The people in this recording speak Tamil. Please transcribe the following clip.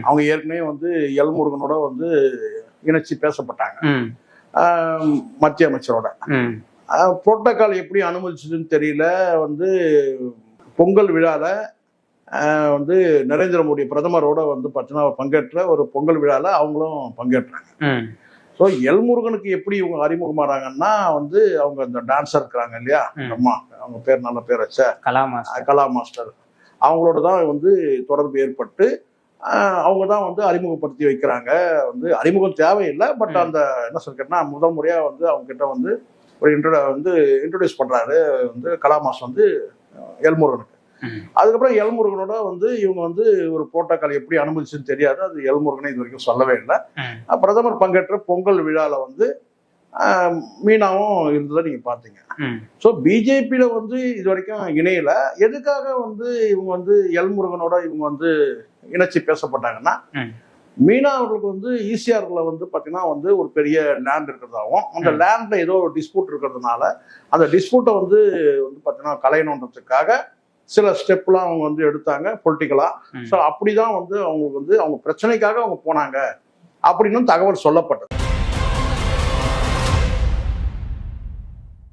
அவங்க ஏற்கனவே வந்து எல்முருகனோட வந்து இணைச்சி பேசப்பட்டாங்க மத்திய அமைச்சரோட. புரோட்டோகால் எப்படி அனுமதிச்சதுன்னு தெரியல. வந்து பொங்கல் விழால வந்து நரேந்திர மோடி பிரதமரோட வந்து பார்த்தீங்கன்னா பங்கேற்ற ஒரு பொங்கல் விழால அவங்களும் பங்கேற்றாங்க. ஸோ எல்முருகனுக்கு எப்படி இவங்க அறிமுகமாறாங்கன்னா வந்து அவங்க இந்த டான்ஸர் இருக்கிறாங்க இல்லையா, அம்மா அவங்க பேர் நல்ல பேர் வச்ச கலா மாஸ்டர், அவங்களோட தான் வந்து தொடர்பு ஏற்பட்டு அவங்க தான் வந்து அறிமுகப்படுத்தி வைக்கிறாங்க. வந்து அறிமுகம் தேவையில்லை, பட் அந்த என்ன சொல்லிட்டேன்னா முதல் முறையாக வந்து அவங்க கிட்ட வந்து ஒரு இன்ட்ரோடியூஸ் பண்றாரு வந்து கலா மாஸ்டர் வந்து எல்முருகனுக்கு. அதுக்கப்புறம் எல்முருகனோட வந்து இவங்க வந்து ஒரு புரோட்டோகால் எப்படி அனுமதிச்சுன்னு தெரியாது, அது எல்முருகனே இது வரைக்கும் சொல்லவே இல்லை. பிரதமர் பங்கேற்ற பொங்கல் விழால வந்து மீனாவும் இருந்ததை நீங்க பாத்தீங்க. ஸோ பிஜேபியில வந்து இது வரைக்கும் இணையல. எதுக்காக வந்து இவங்க வந்து எல்முருகனோட இவங்க வந்து இணைச்சி பேசப்பட்டாங்கன்னா, மீனா அவர்களுக்கு வந்து ஈசிஆர்ல வந்து பாத்தீங்கன்னா வந்து ஒரு பெரிய லேண்ட் இருக்கிறதாகவும், அந்த லேண்ட்ல ஏதோ ஒரு டிஸ்பியூட் இருக்கிறதுனால அந்த டிஸ்பியூட்டை வந்து பாத்தீங்கன்னா கலையணுன்றதுக்காக சில ஸ்டெப்லாம் அவங்க வந்து எடுத்தாங்க பொலிட்டிக்கலா. ஸோ அப்படிதான் வந்து அவங்களுக்கு வந்து அவங்க பிரச்சனைக்காக அவங்க போனாங்க அப்படின்னு தகவல் சொல்லப்பட்டது.